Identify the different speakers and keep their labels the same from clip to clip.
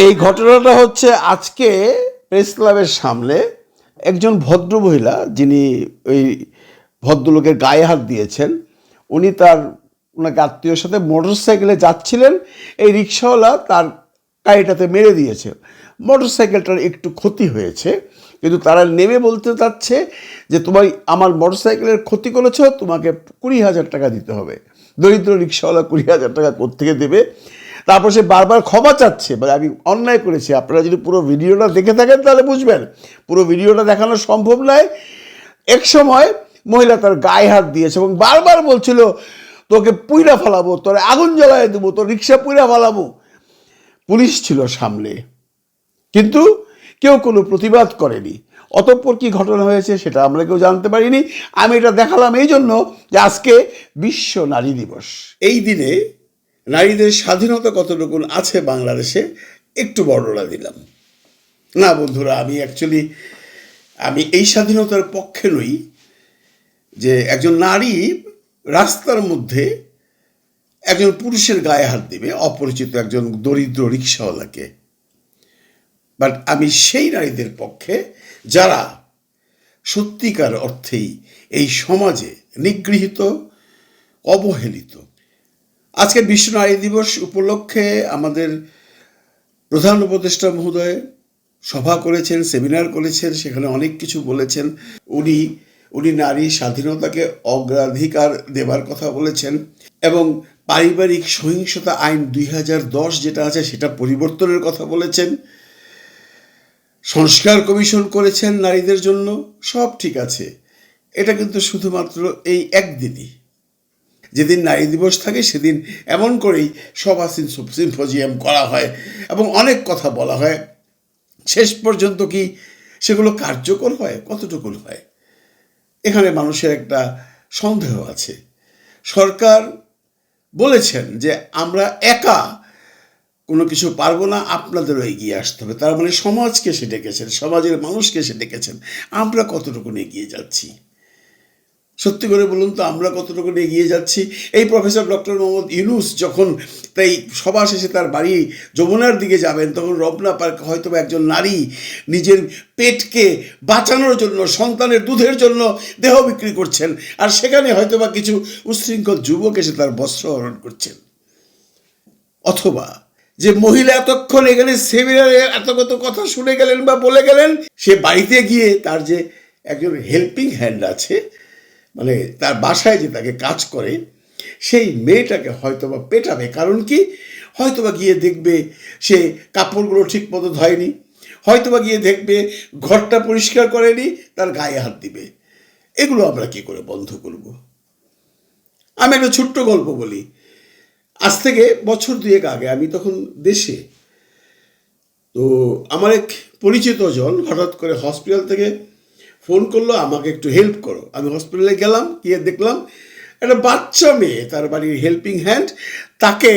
Speaker 1: এই ঘটনাটা হচ্ছে আজকে প্রেস ক্লাবের সামনে একজন ভদ্র মহিলা, যিনি ওই ভদ্রলোকের গায়ে হাত দিয়েছেন, উনি ওনাকে আত্মীয়র সাথে মোটর সাইকেলে যাচ্ছিলেন। এই রিক্সাওয়ালা তার গাড়িটাতে মেরে দিয়েছে। মোটর সাইকেলটার একটু ক্ষতি হয়েছে, কিন্তু তারা নেমে বলতে চাচ্ছে যে তোমার আমার মোটর সাইকেলের ক্ষতি করেছ, তোমাকে 20,000 টাকা দিতে হবে। দরিদ্র রিক্সাওয়ালা 20,000 টাকা কোত্থেকে দেবে? তারপর সে বারবার ক্ষমা চাচ্ছে, মানে আমি অন্যায় করেছি। আপনারা যদি পুরো ভিডিওটা দেখে থাকেন তাহলে বুঝবেন। পুরো ভিডিওটা দেখানো সম্ভব নয়। এক সময় মহিলা তার গায়ে হাত দিয়েছে এবং বারবার বলছিল তোকে পুইরা ফেলাবো, তোর আগুন জ্বালায় দেবো, তোর রিক্সা পুইরা ফেলাবো। পুলিশ ছিল সামনে, কিন্তু কেউ কোনো প্রতিবাদ করেনি। অতঃপর কি ঘটনা হয়েছে সেটা আমরা কেউ জানতে পারিনি। আমি এটা দেখালাম এই জন্য যে আজকে বিশ্ব নারী দিবস। এই দিনে নারীদের স্বাধীনতা কতটুকু আছে বাংলাদেশে একটু বর্ণনা দিলাম। না বন্ধুরা, আমি এই স্বাধীনতার পক্ষে নই যে একজন নারী রাস্তার মধ্যে একজন পুরুষের গায়ে হাত দিবে, অপরিচিত একজন দরিদ্র রিক্সাওয়ালাকে। বাট আমি সেই নারীদের পক্ষে যারা সত্যিকার অর্থেই এই সমাজে নিগৃহীত, অবহেলিত। আজকে বিশ্ব নারী দিবস উপলক্ষে আমাদের প্রধান উপদেষ্টা মহোদয় সভা করেছেন, সেমিনার করেছেন, সেখানে অনেক কিছু বলেছেন। উনি নারী স্বাধীনতাকে অগ্রাধিকার দেবার কথা বলেছেন এবং পারিবারিক সহিংসতা আইন 2010 যেটা আছে সেটা পরিবর্তনের কথা বলেছেন। সংস্কার কমিশন করেছেন নারীদের জন্য। সব ঠিক আছে, এটা কিন্তু শুধুমাত্র এই একদিনই। যেদিন নারী দিবস থাকে সেদিন এমন করেই সভা সিম্পোজিয়াম করা হয় এবং অনেক কথা বলা হয়। শেষ পর্যন্ত কি সেগুলো কার্যকর হয়? কতটুকু হয়? এখানে মানুষের একটা সন্দেহ আছে। সরকার বলেছেন যে আমরা একা কোনো কিছু পারবো না, আপনাদেরও এগিয়ে আসতে হবে। তার মানে সমাজকে সে ডেকেছেন, সমাজের মানুষকে সে ডেকেছেন। আমরা কতটুকু এগিয়ে যাচ্ছি? সত্যি করে বলুন তো, আমরা কতটুকু এগিয়ে যাচ্ছি? এই প্রফেসর ডক্টর মোহাম্মদ ইউনূস যখন তাই সভা শেষে তার বাড়ি যমুনার দিকে যাবেন, তখন রমনা পার্কে হয়তো একজন নারী নিজের পেটকে বাঁচানোর জন্য, সন্তানের দুধের জন্য দেহ বিক্রি করছেন, আর সেখানে হয়তোবা কিছু উচ্ছৃঙ্খল যুবক এসে তার বস্ত্র হরণ করছেন। অথবা যে মহিলা এতক্ষণ এখানে সেমিনারে এত কত কথা শুনে গেলেন বা বলে গেলেন, সে বাড়িতে গিয়ে তার যে একজন হেল্পিং হ্যান্ড আছে, মানে তার বাসায় যে তাকে কাজ করে, সেই মেয়েটাকে হয়তোবা পেটাবে। কারণ কি? হয়তোবা গিয়ে দেখবে সে কাপড়গুলো ঠিক মতো ধয়নি, হয়তোবা গিয়ে দেখবে ঘরটা পরিষ্কার করেনি, তার গায়ে হাত দিবে। এগুলো আমরা কি করে বন্ধ করব? আমি একটা ছোট্ট গল্প বলি। আজ থেকে বছর 2 আগে আমি তখন দেশে। তো আমার এক পরিচিত জন হঠাৎ করে হসপিটাল থেকে ফোন করলো, আমাকে একটু হেল্প করো। আমি হসপিটালে গেলাম, গিয়ে দেখলাম একটা বাচ্চা মেয়ে, তার বাড়ির হেল্পিং হ্যান্ড, তাকে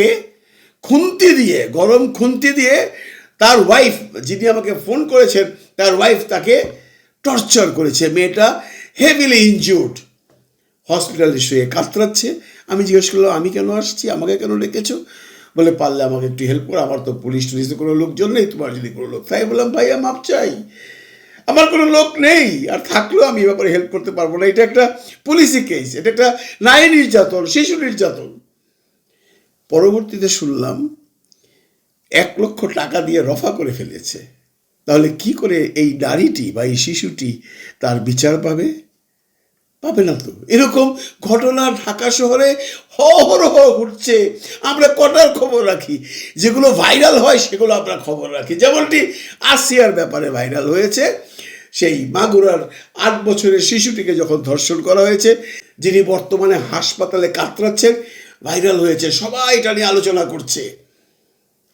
Speaker 1: খুন্তি দিয়ে, গরম খুন্তি দিয়ে তার ওয়াইফ, যিনি আমাকে ফোন করেছেন, তার ওয়াইফ তাকে টর্চার করেছে। মেয়েটা হেভিলি ইনজিউর্ড, হসপিটালে শুয়ে কাতরাচ্ছে। আমি জিজ্ঞেস করলাম আমি কেন আসছি, আমাকে কেন ডেকেছো? বলে পারলে আমাকে একটু হেল্প করো, আমার তো পুলিশ টুলিশে কোনো লোকজন নেই, তোমার যদি কোনো লোক। তাই বললাম ভাইয়া মাপ চাই, আমার কোনো লোক নেই, আর থাকলেও আমি ব্যাপারে হেল্প করতে পারবো না। এটা একটা পুলিশি কেস, এটা একটা নারী নির্যাতন, শিশু নির্যাতন। পরবর্তীতে শুনলাম 1 লক্ষ টাকা দিয়ে রফা করে ফেলেছে। তাহলে কি করে এই নারীটি বা এই শিশুটি তার বিচার পাবে? পাবে না তো। এরকম ঘটনা ঢাকা শহরে অহরহ ঘটছে। আমরা কটার খবর রাখি? যেগুলো ভাইরাল হয় সেগুলো আমরা খবর রাখি। যেমনটি আসিয়ার ব্যাপারে ভাইরাল হয়েছে, সেই মাগুরার 8 বছরের শিশুটিকে যখন ধর্ষণ করা হয়েছে, যিনি বর্তমানে হাসপাতালে কাতরাচ্ছেন, ভাইরাল হয়েছে, সবাই এটা নিয়ে আলোচনা করছে।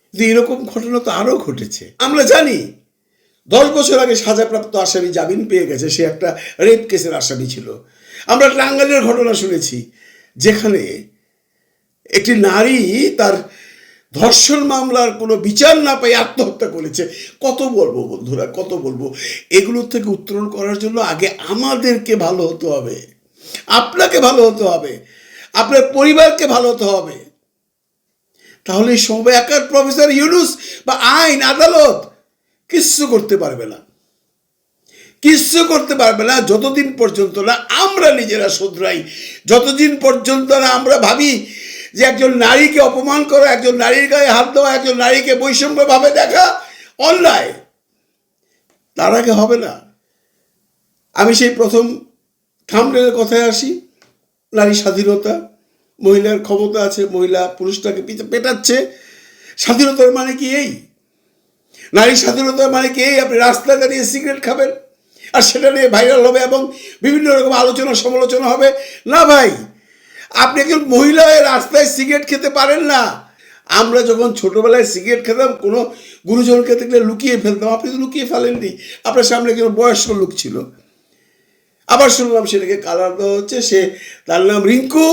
Speaker 1: কিন্তু এরকম ঘটনা তো আরও ঘটেছে। আমরা জানি 10 বছর আগে সাজাপ্রাপ্ত আসামি জামিন পেয়ে গেছে, সে একটা রেপ কেসের আসামি ছিল। আমরা টাঙ্গাইলের ঘটনা শুনেছি, যেখানে একটি নারী তার ধর্ষণ মামলার কোনো বিচার না পেয়ে আত্মহত্যা করেছে। কত বলবো বন্ধুরা, কত বলবো? এগুলোর থেকে উত্তরণ করার জন্য আগে আমাদেরকে ভালো হতে হবে, আপনাকে ভালো হতে হবে, আপনার পরিবারকে ভালো হতে হবে। তাহলে এই সমবায়াকার প্রফেসর ইউনূস বা আইন আদালত কিচ্ছু করতে পারবে না, কিচ্ছু করতে পারবে না যতদিন পর্যন্ত না আমরা নিজেরা শুধরাই, যতদিন পর্যন্ত না আমরা ভাবি যে একজন নারীকে অপমান করা, একজন নারীর গায়ে হাত দেওয়া, একজন নারীকে বৈষম্যভাবে দেখা অন্যায়, তার আগে হবে না। আমি সেই প্রথম থাম্বনেলের কথায় আসি, নারী স্বাধীনতা, মহিলার ক্ষমতা আছে, মহিলা পুরুষটাকে পেটাচ্ছে। স্বাধীনতার মানে কি এই? নারী স্বাধীনতার মানে কি এই আপনি রাস্তায় দাঁড়িয়ে সিগারেট খাবেন আর সেটা নিয়ে ভাইরাল হবে এবং বিভিন্ন রকম আলোচনা সমালোচনা হবে? না ভাই, আপনি একজন মহিলা হয়ে রাস্তায় সিগারেট খেতে পারেন না। আমরা যখন ছোটবেলায় সিগারেট খেতাম, কোনো গুরুজনকে দেখলে লুকিয়ে ফেলতাম। আপনি তো লুকিয়ে ফেলেননি, আপনার সামনে একজন বয়স্ক লোক ছিল। আবার শুনলাম সেটাকে কালার দেওয়া হচ্ছে, তার নাম রিঙ্কু,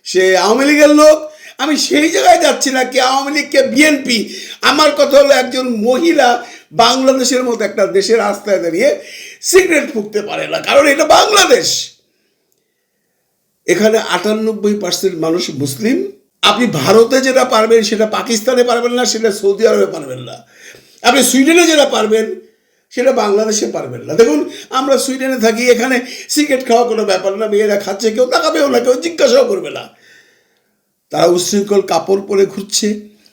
Speaker 1: সে আওয়ামী লীগের লোক। আমি সেই জায়গায় যাচ্ছি না কে আওয়ামী লীগ কে বিএনপি। আমার কথা হলো একজন মহিলা বাংলাদেশের মতো একটা দেশের রাস্তায় দাঁড়িয়ে সিগারেট ফুঁকতে পারে না, কারণ এটা বাংলাদেশ। এখানে 98% মানুষ মুসলিম। আপনি ভারতে যেটা পারবেন সেটা পাকিস্তানে পারবেন না, সেটা সৌদি আরবে পারবেন না। আপনি সুইডেনে যেটা পারবেন সেটা বাংলাদেশে পারবেন না। দেখুন, আমরা সুইডেনে থাকি, এখানে সিগারেট খাওয়া কোনো ব্যাপার না, মেয়েরা খাচ্ছে, কেউ তাকাবেও না, কেউ জিজ্ঞাসাও করবে না। তারা উচ্ছৃঙ্খল কাপড় পরে ঘুরছে।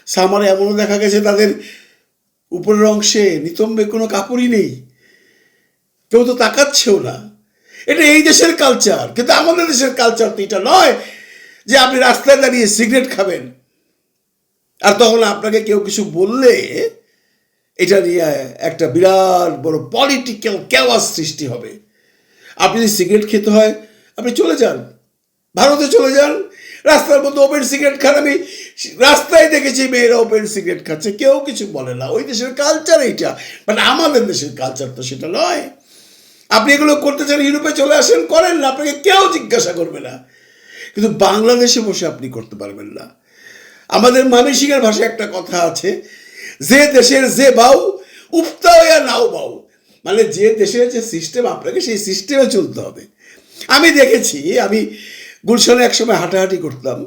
Speaker 1: সামারে এমনও দেখা গেছে তাদের উপরের অংশে নিতম্বে কোনো কাপড়ই নেই, কেউ তো তাকাচ্ছেও না। এটা এই দেশের কালচার, কিন্তু আমাদের দেশের কালচার তো এটা নয় যে আপনি রাস্তায় দাঁড়িয়ে সিগারেট খাবেন আর তখন আপনাকে কেউ কিছু বললে এটা নিয়ে একটা বিরাট বড় পলিটিক্যাল কেওয়াস সৃষ্টি হবে। আপনি যদি সিগারেট খেতে হয় আপনি চলে যান, ভারতে চলে যান, রাস্তার মধ্যে ওপেন সিগারেট খান। আমি রাস্তায় দেখেছি মেয়েরা ওপেন সিগারেট খাচ্ছে, কেউ কিছু বলে না। ওই দেশের কালচার এইটা, বাট আমাদের দেশের কালচার তো সেটা নয়। আপনি এগুলো করতে চান, ইউরোপে চলে আসেন, করেন না, আপনাকে কেউ জিজ্ঞাসা করবে না। কিন্তু বাংলাদেশে বসে আপনি করতে পারবেন না। আমাদের মানসিকের ভাষায় একটা কথা আছে, যে দেশের যে বাউ উফতা হইয়া নাও বাউ, মানে যে দেশের যে সিস্টেম আপনাকে সেই সিস্টেমে চলতে হবে। আমি দেখেছি, আমি গুলশানে একসময় হাঁটাহাঁটি করতাম,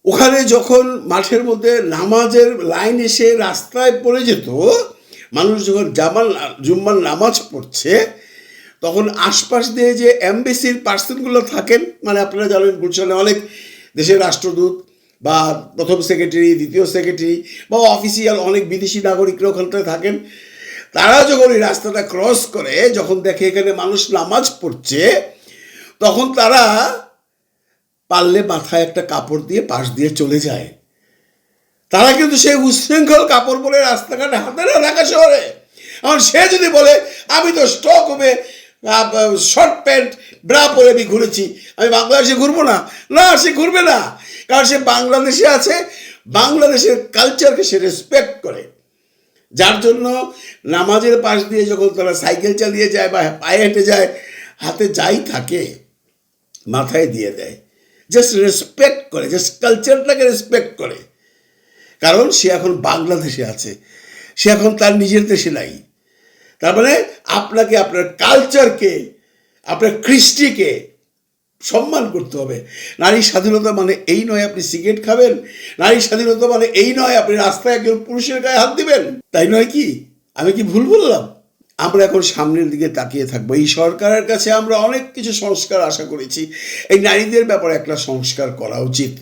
Speaker 1: ওখানে যখন মাঠের মধ্যে নামাজের লাইন এসে রাস্তায় পড়ে যেত, মানুষ যখন জুম্মার নামাজ পড়ছে, তখন আশপাশ দিয়ে যে এমবেসির পার্সনগুলো থাকেন, মানে আপনারা জানেন গুলশানে অনেক দেশের রাষ্ট্রদূত বা প্রথম সেক্রেটারি, দ্বিতীয় সেক্রেটারি বা অফিসিয়াল অনেক বিদেশি নাগরিকরা ওখানটায় থাকেন। তারা যখন এই রাস্তাটা ক্রস করে, যখন দেখে এখানে মানুষ নামাজ পড়ছে, তখন তারা পারলে মাথায় একটা কাপড় দিয়ে পাশ দিয়ে চলে যায়। তারা কিন্তু সেই উচ্ছৃঙ্খল কাপড় পরে রাস্তাঘাটে হাঁটে না ঢাকা শহরে। এখন সে যদি বলে আমি তো স্টক হবে শর্ট প্যান্ট ব্রা পরে আমি ঘুরেছি, আমি বাংলাদেশে ঘুরবো না, না সে ঘুরবে না, কারণ সে বাংলাদেশে আছে, বাংলাদেশের কালচারকে সে রেসপেক্ট করে। যার জন্য নামাজের পাশ দিয়ে যখন তারা সাইকেল চালিয়ে যায় বা পায়ে হেঁটে যায়, হাতে যাই থাকে মাথায় দিয়ে দেয়, জাস্ট রেসপেক্ট করে, জাস্ট কালচারটাকে রেসপেক্ট করে। কারণ সে এখন বাংলাদেশে আছে, সে এখন তার নিজের দেশে নাই। তার মানে আপনাকে আপনার কালচারকে, আপনার কৃষ্টিকে সম্মান করতে হবে। নারী স্বাধীনতা মানে এই নয় আপনি সিগারেট খাবেন, নারী স্বাধীনতা মানে এই নয় আপনি রাস্তায় একজন পুরুষের গায়ে হাত দিবেন, তাই নয় কি? আমি কি ভুল বললাম? আমরা এখন সামনের দিকে তাকিয়ে থাকবো। এই সরকারের কাছে আমরা অনেক কিছু সংস্কার আশা করেছি। এই নারীদের ব্যাপারে একটা সংস্কার করা উচিত,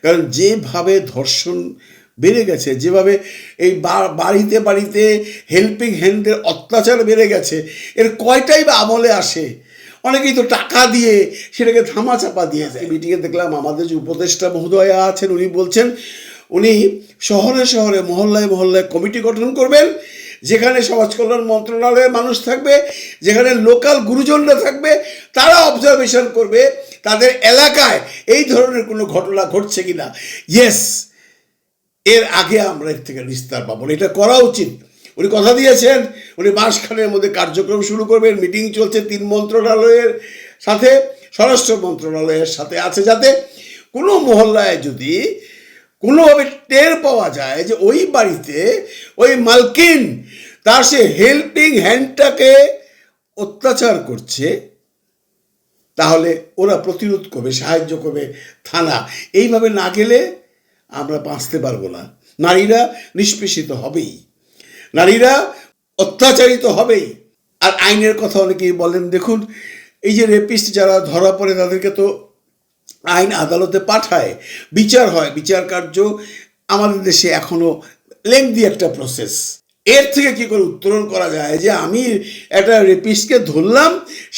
Speaker 1: কারণ যেভাবে ধর্ষণ বেড়ে গেছে, যেভাবে এই বাড়িতে বাড়িতে হেল্পিং হ্যান্ডের অত্যাচার বেড়ে গেছে, এর কয়টাই বা আমলে আসে? অনেকেই তো টাকা দিয়ে সেটাকে ধামাচাপা দিয়ে যায়। মিটিংয়ে দেখলাম আমাদের যে উপদেষ্টা মহোদয়া আছেন, উনি বলছেন উনি শহরে শহরে মহল্লায় মহল্লায় কমিটি গঠন করবেন, যেখানে সমাজ কল্যাণ মন্ত্রণালয়ের মানুষ থাকবে, যেখানে লোকাল গুরুজনরা থাকবে, তারা অবজারভেশন করবে তাদের এলাকায় এই ধরনের কোনো ঘটনা ঘটছে কিনা। ইয়েস, এর আগে আমরা এর থেকে নিস্তার পাবো, এটা করা উচিত। উনি কথা দিয়েছেন উনি মাসখানের মধ্যে কার্যক্রম শুরু করবেন। মিটিং চলছে 3 মন্ত্রণালয়ের সাথে, স্বরাষ্ট্র মন্ত্রণালয়ের সাথে আছে, যাতে কোনো মহল্লায় যদি কোনোভাবে টের পাওয়া যায় যে ওই বাড়িতে ওই মালকিন তার সে হেল্পিং হ্যান্ডটাকে অত্যাচার করছে, তাহলে ওরা প্রতিরোধ করবে, সাহায্য করবে থানা। এইভাবে না গেলে আমরা বাঁচতে পারবো না। নারীরা নিষ্পেষিত হবেই, নারীরা অত্যাচারিত হবেই। আর আইনের কথা অনেকেই বলেন, দেখুন এই যে রেপিস্ট যারা ধরা পড়ে তাদেরকে তো আইন আদালতে পাঠায়, বিচার হয়, বিচার কার্য আমাদের দেশে এখনো লেংদি একটা প্রসেস। এর থেকে কি করে উত্তরণ করা যায় যে আমি একটা রেপিস্টকে ধরলাম,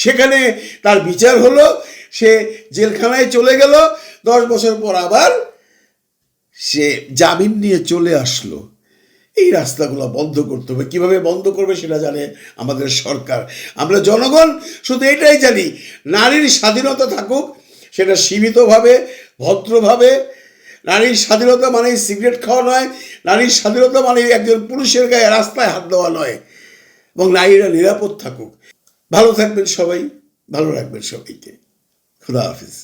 Speaker 1: সেখানে তার বিচার হলো, সে জেলখানায় চলে গেল, 10 বছর পর আবার সে জামিন নিয়ে চলে আসলো। এই রাস্তাগুলো বন্ধ করতে হবে। কীভাবে বন্ধ করবে সেটা জানে আমাদের সরকার। আমরা জনগণ শুধু এটাই জানি, নারীর স্বাধীনতা থাকুক, সেটা সীমিতভাবে, ভদ্রভাবে। নারীর স্বাধীনতা মানে সিগারেট খাওয়া নয়, নারীর স্বাধীনতা মানে একজন পুরুষের গায়ে রাস্তায় হাত দেওয়া নয়। এবং নারীরা নিরাপদ থাকুক। ভালো থাকবেন সবাই, ভালো রাখবেন সবাইকে। খুদা হাফিজ।